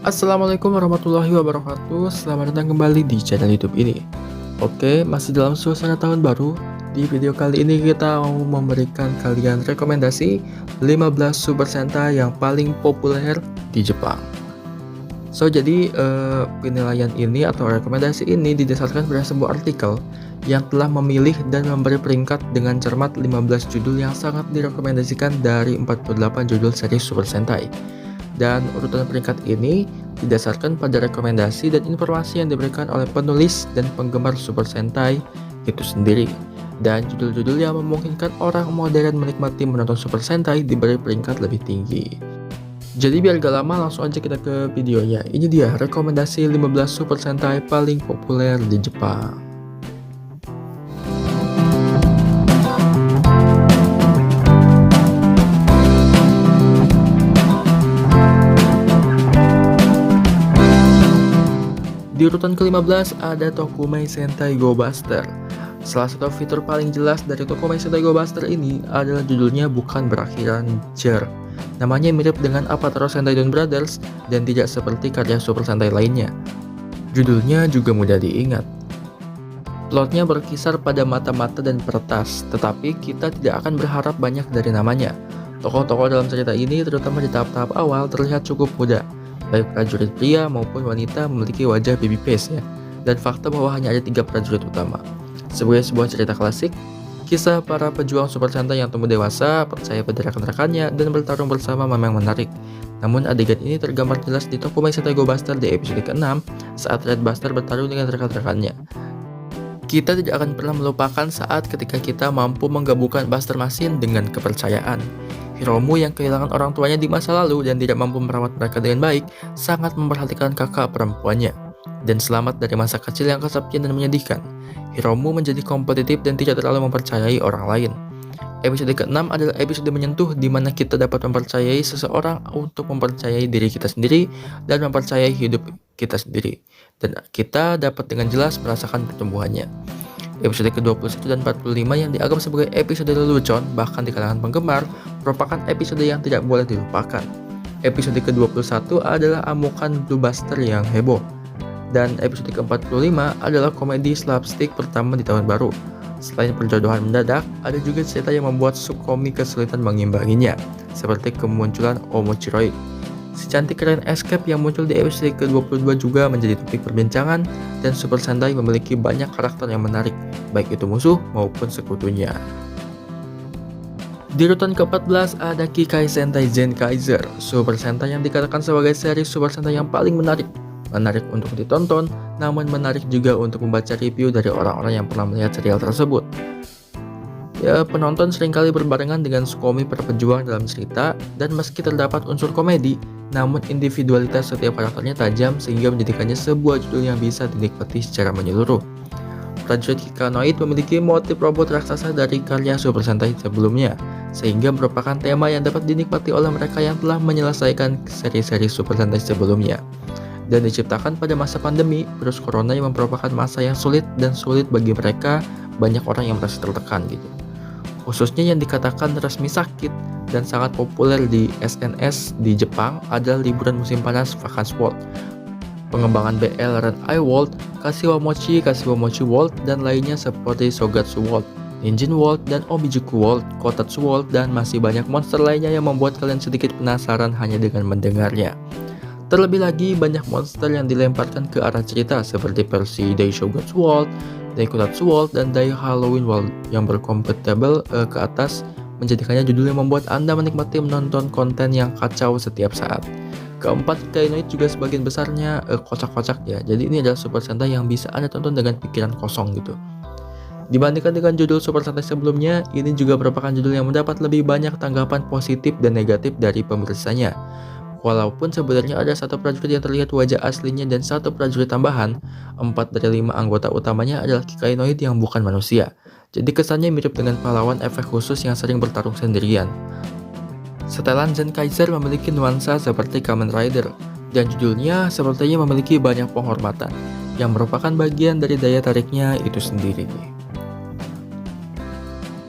Assalamualaikum warahmatullahi wabarakatuh. Selamat datang kembali di channel YouTube ini. Oke, masih dalam suasana tahun baru. Di video kali ini kita mau memberikan kalian rekomendasi 15 Super Sentai yang paling populer di Jepang. Penilaian ini atau rekomendasi ini didasarkan pada sebuah artikel yang telah memilih dan memberi peringkat dengan cermat 15 judul yang sangat direkomendasikan dari 48 judul seri Super Sentai. Dan urutan peringkat ini didasarkan pada rekomendasi dan informasi yang diberikan oleh penulis dan penggemar Super Sentai itu sendiri. Dan judul-judul yang memungkinkan orang modern menikmati menonton Super Sentai diberi peringkat lebih tinggi. Jadi biar gak lama langsung aja kita ke videonya. Ini dia rekomendasi 15 Super Sentai paling populer di Jepang. Di urutan ke-15 ada Tokumei Sentai Go Buster. Salah satu fitur paling jelas dari Tokumei Sentai Go Buster ini adalah judulnya bukan berakhiran jer. Namanya mirip dengan Avataro Sentai Don Brothers dan tidak seperti karya Super Sentai lainnya. Judulnya juga mudah diingat. Plotnya berkisar pada mata-mata dan peretas, tetapi kita tidak akan berharap banyak dari namanya. Tokoh-tokoh dalam cerita ini terutama di tahap-tahap awal terlihat cukup muda. Baik prajurit pria maupun wanita memiliki wajah baby face ya. Dan fakta bahwa hanya ada 3 prajurit utama. Sebagai sebuah cerita klasik, kisah para pejuang Super Sentai yang tumbuh dewasa, percaya pada rekan-rekannya, dan bertarung bersama memang menarik. Namun adegan ini tergambar jelas di Tokumei Sentai Go Buster di episode ke-6 saat Red Buster bertarung dengan rekan-rekannya. Kita tidak akan pernah melupakan saat ketika kita mampu menggabungkan Buster Machine dengan kepercayaan. Hiromu yang kehilangan orang tuanya di masa lalu dan tidak mampu merawat mereka dengan baik, sangat memperhatikan kakak perempuannya. Dan selamat dari masa kecil yang kesepian dan menyedihkan, Hiromu menjadi kompetitif dan tidak terlalu mempercayai orang lain. Episode ke-6 adalah episode menyentuh di mana kita dapat mempercayai seseorang untuk mempercayai diri kita sendiri dan mempercayai hidup kita sendiri. Dan kita dapat dengan jelas merasakan pertumbuhannya. Episode ke-21 dan 45 yang dianggap sebagai episode lelucon bahkan di kalangan penggemar merupakan episode yang tidak boleh dilupakan. Episode ke-21 adalah amukan Blue Buster yang heboh. Dan episode ke-45 adalah komedi slapstick pertama di tahun baru. Selain perjodohan mendadak, ada juga cerita yang membuat Sukomi kesulitan mengimbanginya, seperti kemunculan Omochiroid. Si cantik keren Escape yang muncul di episode ke-22 juga menjadi topik perbincangan, dan Super Sentai memiliki banyak karakter yang menarik, baik itu musuh maupun sekutunya. Di urutan ke-14 ada Kikai Sentai Zenkaizer, Super Sentai yang dikatakan sebagai seri Super Sentai yang paling menarik. Menarik untuk ditonton, namun menarik juga untuk membaca review dari orang-orang yang pernah melihat serial tersebut. Ya, penonton seringkali berbarengan dengan Sukomi para pejuang dalam cerita, dan meski terdapat unsur komedi, namun individualitas setiap karakternya tajam sehingga menjadikannya sebuah judul yang bisa dinikmati secara menyeluruh. Prajurit Kikanoid memiliki motif robot raksasa dari karya Super Sentai sebelumnya, sehingga merupakan tema yang dapat dinikmati oleh mereka yang telah menyelesaikan seri-seri Super Sentai sebelumnya. Dan diciptakan pada masa pandemi, virus corona yang merupakan masa yang sulit dan sulit bagi mereka, banyak orang yang merasa tertekan gitu. Khususnya yang dikatakan resmi sakit dan sangat populer di SNS di Jepang adalah liburan musim panas Vacance World. Pengembangan BL Red Eye World, Kashiwamochi World, dan lainnya seperti Sogatsu World, Ninjin World, dan Omijuku World, Kotatsu World, dan masih banyak monster lainnya yang membuat kalian sedikit penasaran hanya dengan mendengarnya. Terlebih lagi, banyak monster yang dilemparkan ke arah cerita seperti versi Dai Shogatsu World, Dai Kotatsu World, dan Dai Halloween World yang berkompatibel ke atas, menjadikannya judul yang membuat Anda menikmati menonton konten yang kacau setiap saat. Keempat, Kainoid juga sebagian besarnya kocak-kocak ya, jadi ini adalah Super Sentai yang bisa Anda tonton dengan pikiran kosong gitu. Dibandingkan dengan judul Super Sentai sebelumnya, ini juga merupakan judul yang mendapat lebih banyak tanggapan positif dan negatif dari pemirsanya. Walaupun sebenarnya ada satu prajurit yang terlihat wajah aslinya dan satu prajurit tambahan, 4 dari 5 anggota utamanya adalah Kikainoid yang bukan manusia. Jadi kesannya mirip dengan pahlawan efek khusus yang sering bertarung sendirian. Setelan Zenkaizer memiliki nuansa seperti Kamen Rider, dan judulnya sepertinya memiliki banyak penghormatan, yang merupakan bagian dari daya tariknya itu sendiri.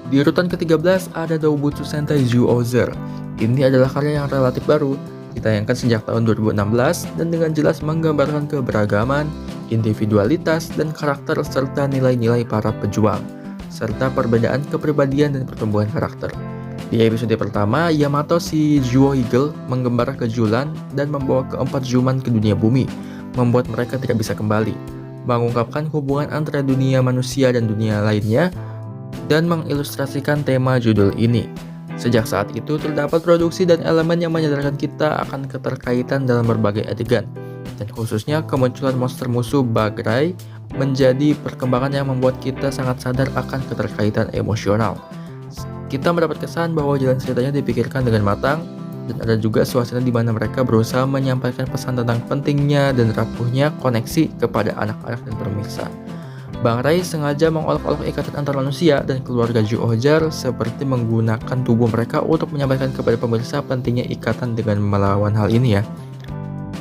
Di urutan ke-13 ada Doubutsu Sentai Zyuohzer. Ini adalah karya yang relatif baru, Ditayangkan sejak tahun 2016 dan dengan jelas menggambarkan keberagaman, individualitas, dan karakter serta nilai-nilai para pejuang, serta perbedaan kepribadian dan pertumbuhan karakter. Di episode pertama, Yamato si Zuo Eagle menggembara ke Julan dan membawa keempat Zuman ke dunia bumi, membuat mereka tidak bisa kembali, mengungkapkan hubungan antara dunia manusia dan dunia lainnya, dan mengilustrasikan tema judul ini. Sejak saat itu, terdapat produksi dan elemen yang menyadarkan kita akan keterkaitan dalam berbagai adegan, dan khususnya kemunculan monster musuh Bagrai menjadi perkembangan yang membuat kita sangat sadar akan keterkaitan emosional. Kita mendapat kesan bahwa jalan ceritanya dipikirkan dengan matang, dan ada juga suasana di mana mereka berusaha menyampaikan pesan tentang pentingnya dan rapuhnya koneksi kepada anak-anak dan pemirsa. Bang Rai sengaja mengolok-olok ikatan antar manusia dan keluarga Zhu Ojar seperti menggunakan tubuh mereka untuk menyampaikan kepada pemirsa pentingnya ikatan dengan melawan hal ini ya.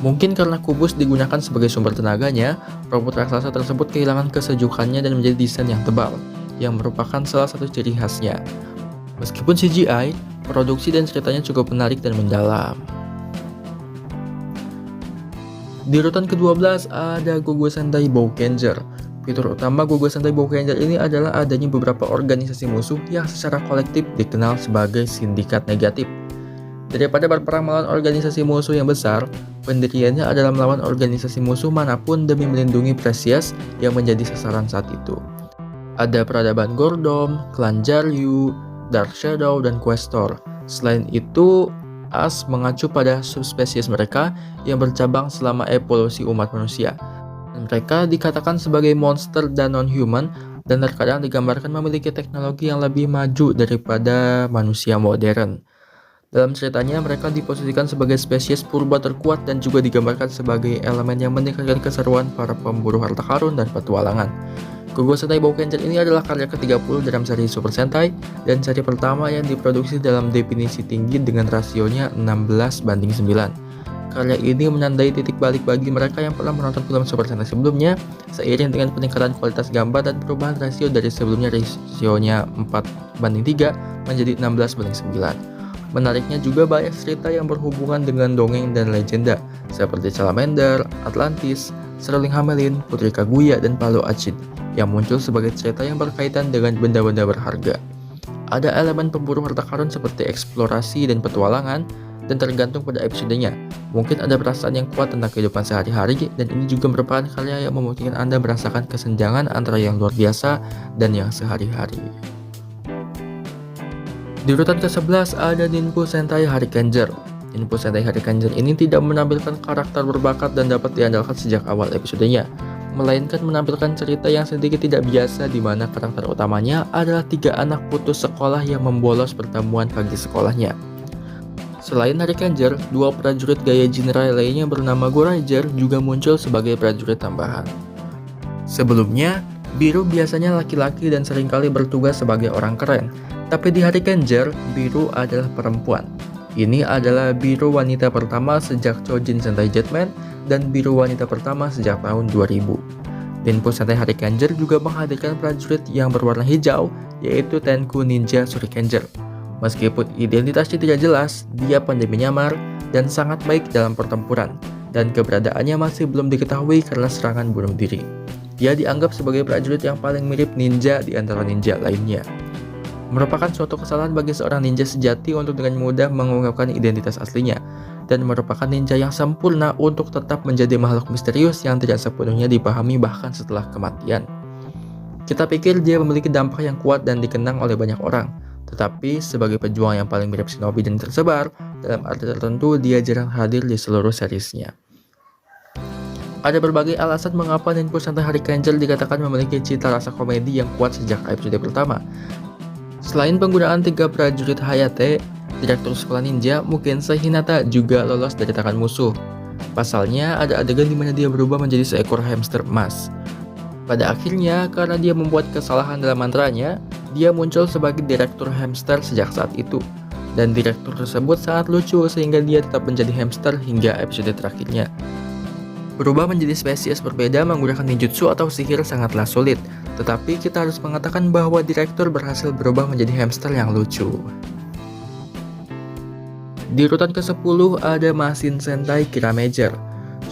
Mungkin karena kubus digunakan sebagai sumber tenaganya, robot raksasa tersebut kehilangan kesejukannya dan menjadi desain yang tebal, yang merupakan salah satu ciri khasnya. Meskipun CGI, produksi dan ceritanya cukup menarik dan mendalam. Di urutan ke-12 ada Gogo Sentai Boukenger. Fitur utama Gogo Sentai Boukenger ini adalah adanya beberapa organisasi musuh yang secara kolektif dikenal sebagai sindikat negatif. Daripada berperang melawan organisasi musuh yang besar, pendiriannya adalah melawan organisasi musuh manapun demi melindungi Precious yang menjadi sasaran saat itu. Ada peradaban Gordom, klan Jaryu, Dark Shadow, dan Questor. Selain itu, AS mengacu pada subspesies mereka yang bercabang selama evolusi umat manusia. Mereka dikatakan sebagai monster dan non-human dan terkadang digambarkan memiliki teknologi yang lebih maju daripada manusia modern. Dalam ceritanya, mereka diposisikan sebagai spesies purba terkuat dan juga digambarkan sebagai elemen yang meningkatkan keseruan para pemburu harta karun dan petualangan. Gogo Sentai Boukenger ini adalah karya ke-30 dalam seri Super Sentai dan seri pertama yang diproduksi dalam definisi tinggi dengan rasionya 16:9. Karya ini menandai titik balik bagi mereka yang pernah menonton film Super Sentai sebelumnya, seiring dengan peningkatan kualitas gambar dan perubahan rasio dari sebelumnya rasionya 4:3 menjadi 16:9. Menariknya juga banyak cerita yang berhubungan dengan dongeng dan legenda, seperti Salamander, Atlantis, Sterling Hamelin, Putri Kaguya, dan Palo Acid, yang muncul sebagai cerita yang berkaitan dengan benda-benda berharga. Ada elemen pemburu harta karun seperti eksplorasi dan petualangan, dan tergantung pada episodenya. Mungkin ada perasaan yang kuat tentang kehidupan sehari-hari, dan ini juga merupakan karya yang memungkinkan Anda merasakan kesenjangan antara yang luar biasa dan yang sehari-hari. Di urutan ke-11 ada Ninpu Sentai Harikenger. Ninpu Sentai Harikenger ini tidak menampilkan karakter berbakat dan dapat diandalkan sejak awal episodenya, melainkan menampilkan cerita yang sedikit tidak biasa di mana karakter utamanya adalah 3 anak putus sekolah yang membolos pertemuan pagi sekolahnya. Selain Harikenger, 2 prajurit gaya general lainnya bernama Goranger juga muncul sebagai prajurit tambahan. Sebelumnya, Biru biasanya laki-laki dan seringkali bertugas sebagai orang keren, tapi di Harikenger, Biru adalah perempuan. Ini adalah Biru wanita pertama sejak Chojin Sentai Jetman dan Biru wanita pertama sejak tahun 2000. Ninpu Sentai Harikenger juga menghadirkan prajurit yang berwarna hijau, yaitu Tenku Ninja Shurikenger. Meskipun identitasnya tidak jelas, dia pandai menyamar dan sangat baik dalam pertempuran, dan keberadaannya masih belum diketahui karena serangan bunuh diri. Dia dianggap sebagai prajurit yang paling mirip ninja di antara ninja lainnya. Merupakan suatu kesalahan bagi seorang ninja sejati untuk dengan mudah mengungkapkan identitas aslinya, dan merupakan ninja yang sempurna untuk tetap menjadi makhluk misterius yang tidak sepenuhnya dipahami bahkan setelah kematian. Kita pikir dia memiliki dampak yang kuat dan dikenang oleh banyak orang, tetapi sebagai pejuang yang paling mirip shinobi dan tersebar, dalam arti tertentu dia jarang hadir di seluruh seriesnya. Ada berbagai alasan mengapa Ninpu Sentai Harikenger dikatakan memiliki cita rasa komedi yang kuat sejak episode pertama. Selain penggunaan 3 prajurit Hayate, direktur sekolah ninja Mukensei Hinata juga lolos dari tangan musuh. Pasalnya, ada adegan di mana dia berubah menjadi seekor hamster emas. Pada akhirnya, karena dia membuat kesalahan dalam mantranya, dia muncul sebagai direktur hamster sejak saat itu. Dan direktur tersebut sangat lucu sehingga dia tetap menjadi hamster hingga episode terakhirnya. Berubah menjadi spesies berbeda menggunakan ninjutsu atau sihir sangatlah sulit, tetapi kita harus mengatakan bahwa direktur berhasil berubah menjadi hamster yang lucu. Di urutan ke-10 ada Masin Sentai Kiramager.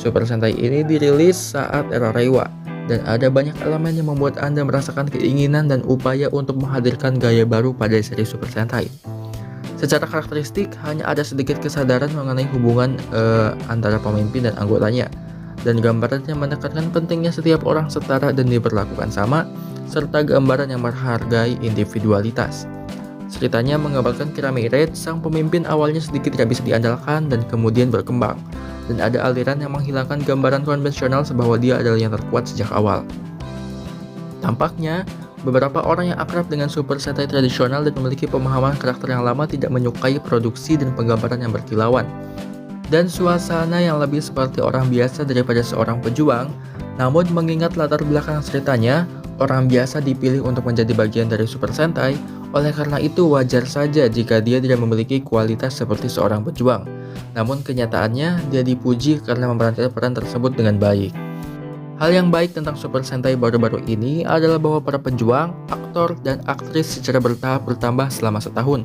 Super Sentai ini dirilis saat era Reiwa, dan ada banyak elemen yang membuat Anda merasakan keinginan dan upaya untuk menghadirkan gaya baru pada seri Super Sentai. Secara karakteristik, hanya ada sedikit kesadaran mengenai hubungan antara pemimpin dan anggotanya, dan gambarannya menekankan pentingnya setiap orang setara dan diperlakukan sama, serta gambaran yang menghargai individualitas. Ceritanya menggambarkan Kiramager, sang pemimpin awalnya sedikit tidak bisa diandalkan dan kemudian berkembang, dan ada aliran yang menghilangkan gambaran konvensional bahwa dia adalah yang terkuat sejak awal. Tampaknya, beberapa orang yang akrab dengan Super Sentai tradisional dan memiliki pemahaman karakter yang lama tidak menyukai produksi dan penggambaran yang berkilauan, dan suasana yang lebih seperti orang biasa daripada seorang pejuang. Namun mengingat latar belakang ceritanya, orang biasa dipilih untuk menjadi bagian dari Super Sentai, oleh karena itu wajar saja jika dia tidak memiliki kualitas seperti seorang pejuang. Namun kenyataannya, dia dipuji karena memerankan peran tersebut dengan baik. Hal yang baik tentang Super Sentai baru-baru ini adalah bahwa para pejuang, aktor, dan aktris secara bertahap bertambah selama setahun.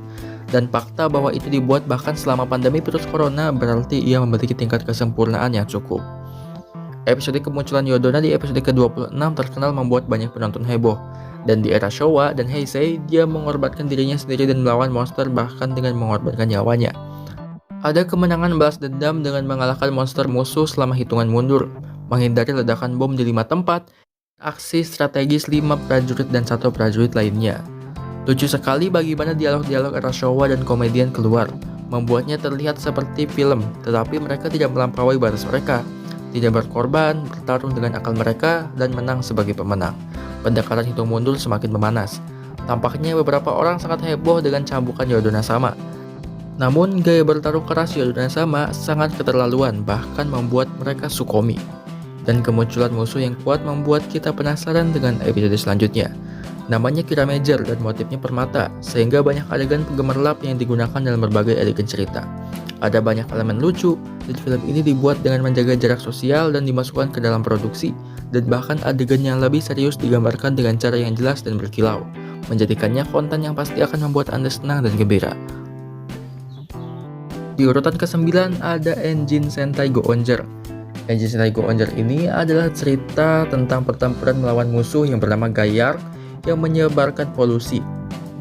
Dan fakta bahwa itu dibuat bahkan selama pandemi virus corona berarti ia memiliki tingkat kesempurnaan yang cukup. Episode kemunculan Yodona di episode ke-26 terkenal membuat banyak penonton heboh. Dan di era Showa dan Heisei, dia mengorbankan dirinya sendiri dan melawan monster bahkan dengan mengorbankan nyawanya. Ada kemenangan balas dendam dengan mengalahkan monster musuh selama hitungan mundur, menghindari ledakan bom di 5 tempat, aksi strategis 5 prajurit dan 1 prajurit lainnya. Lucu sekali bagaimana dialog-dialog era Showa dan komedian keluar, membuatnya terlihat seperti film, tetapi mereka tidak melampaui batas mereka, tidak berkorban, bertarung dengan akal mereka, dan menang sebagai pemenang. Pendekatan hitung mundur semakin memanas. Tampaknya beberapa orang sangat heboh dengan cambukan Yodona Sama. Namun gaya bertarung keras Yodona Sama sangat keterlaluan, bahkan membuat mereka sukomi. Dan kemunculan musuh yang kuat membuat kita penasaran dengan episode selanjutnya. Namanya Kiramager dan motifnya permata, sehingga banyak adegan penggemerlap yang digunakan dalam berbagai adegan cerita. Ada banyak elemen lucu, dan film ini dibuat dengan menjaga jarak sosial dan dimasukkan ke dalam produksi, dan bahkan adegan yang lebih serius digambarkan dengan cara yang jelas dan berkilau, menjadikannya konten yang pasti akan membuat Anda senang dan gembira. Di urutan ke-9 ada Engine Sentai Go-Onger. Engine Sentai Go-Onger ini adalah cerita tentang pertempuran melawan musuh yang bernama Gayar yang menyebarkan polusi,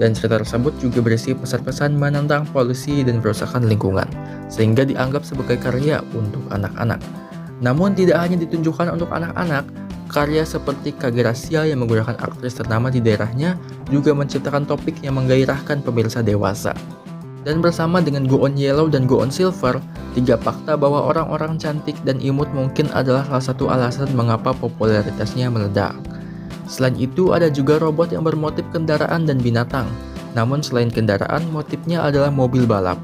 dan cerita tersebut juga berisi pesan-pesan menentang polusi dan perusakan lingkungan, sehingga dianggap sebagai karya untuk anak-anak. Namun tidak hanya ditunjukkan untuk anak-anak, karya seperti Kagerasia yang menggunakan aktris ternama di daerahnya juga menciptakan topik yang menggairahkan pemirsa dewasa. Dan bersama dengan Go-On Yellow dan Go-On Silver, 3 fakta bahwa orang-orang cantik dan imut mungkin adalah salah satu alasan mengapa popularitasnya meledak. Selain itu ada juga robot yang bermotif kendaraan dan binatang. Namun selain kendaraan, motifnya adalah mobil balap.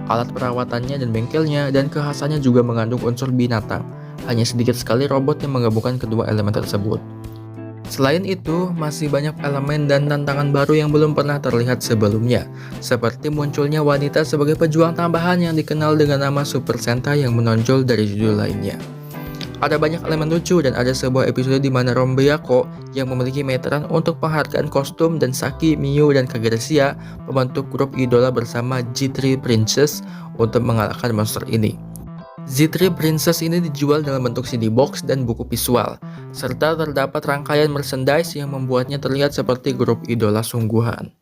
Alat perawatannya dan bengkelnya dan kekhasannya juga mengandung unsur binatang. Hanya sedikit sekali robot yang menggabungkan kedua elemen tersebut. Selain itu, masih banyak elemen dan tantangan baru yang belum pernah terlihat sebelumnya, seperti munculnya wanita sebagai pejuang tambahan yang dikenal dengan nama Super Sentai yang menonjol dari judul lainnya. Ada banyak elemen lucu dan ada sebuah episode di mana Rombeyako yang memiliki meteran untuk penghargaan kostum dan Saki, Miu, dan Kagerasia membentuk grup idola bersama G3 Princess untuk mengalahkan monster ini. Z3 Princess ini dijual dalam bentuk CD box dan buku visual, serta terdapat rangkaian merchandise yang membuatnya terlihat seperti grup idola sungguhan.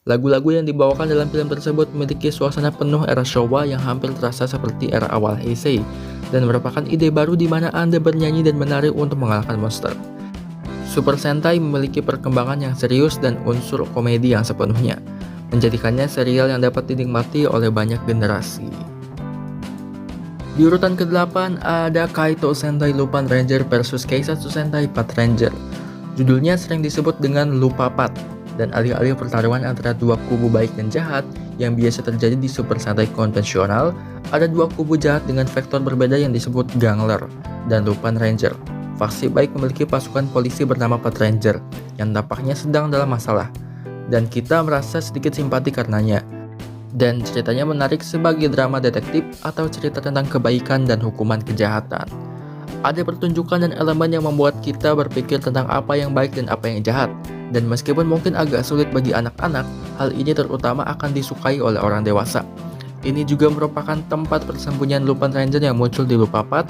Lagu-lagu yang dibawakan dalam film tersebut memiliki suasana penuh era Showa yang hampir terasa seperti era awal Heisei, dan merupakan ide baru di mana Anda bernyanyi dan menari untuk mengalahkan monster. Super Sentai memiliki perkembangan yang serius dan unsur komedi yang sepenuhnya, menjadikannya serial yang dapat dinikmati oleh banyak generasi. Di urutan ke-8 ada Kaito Sentai Lupin Ranger vs Keisatsu Sentai Pat Ranger. Judulnya sering disebut dengan Lupa Pat, dan alih-alih pertarungan antara dua kubu baik dan jahat yang biasa terjadi di Super Sentai konvensional, ada dua kubu jahat dengan vektor berbeda yang disebut Gangler dan Lupin Ranger. Faksi baik memiliki pasukan polisi bernama Pat Ranger yang tampaknya sedang dalam masalah, dan kita merasa sedikit simpati karenanya. Dan ceritanya menarik sebagai drama detektif atau cerita tentang kebaikan dan hukuman kejahatan. Ada pertunjukan dan elemen yang membuat kita berpikir tentang apa yang baik dan apa yang jahat. Dan meskipun mungkin agak sulit bagi anak-anak, hal ini terutama akan disukai oleh orang dewasa. Ini juga merupakan tempat persembunyian Lupin Ranger yang muncul di Lupapat,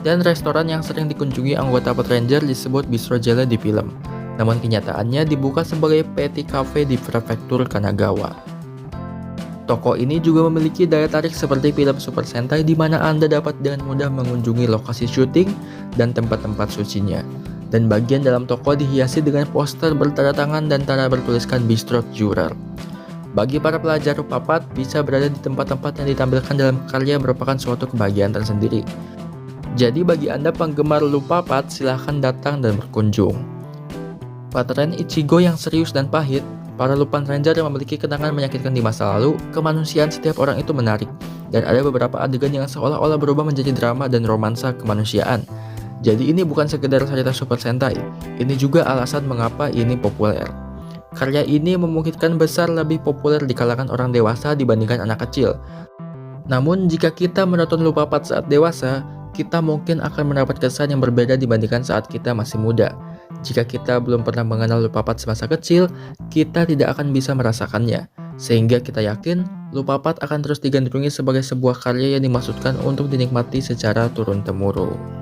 dan restoran yang sering dikunjungi anggota Pat Ranger disebut Bistro Jelle di film. Namun kenyataannya dibuka sebagai Petty Cafe di prefektur Kanagawa. Toko ini juga memiliki daya tarik seperti film Super Sentai di mana Anda dapat dengan mudah mengunjungi lokasi syuting dan tempat-tempat sucinya. Dan bagian dalam toko dihiasi dengan poster bertanda tangan dan tanda bertuliskan Bistro Juror. Bagi para pelajar Lupapat, bisa berada di tempat-tempat yang ditampilkan dalam karya merupakan suatu kebahagiaan tersendiri. Jadi bagi Anda penggemar Lupapat, silahkan datang dan berkunjung. Patren Ichigo yang serius dan pahit, para Lupin Ranger yang memiliki kenangan menyakitkan di masa lalu, kemanusiaan setiap orang itu menarik, dan ada beberapa adegan yang seolah-olah berubah menjadi drama dan romansa kemanusiaan. Jadi ini bukan sekedar cerita Super Sentai, ini juga alasan mengapa ini populer. Karya ini memungkinkan besar lebih populer di kalangan orang dewasa dibandingkan anak kecil. Namun jika kita menonton Lupapat saat dewasa, kita mungkin akan mendapat kesan yang berbeda dibandingkan saat kita masih muda. Jika kita belum pernah mengenal Lupapat semasa kecil, kita tidak akan bisa merasakannya. Sehingga kita yakin, Lupapat akan terus digandrungi sebagai sebuah karya yang dimaksudkan untuk dinikmati secara turun-temurun.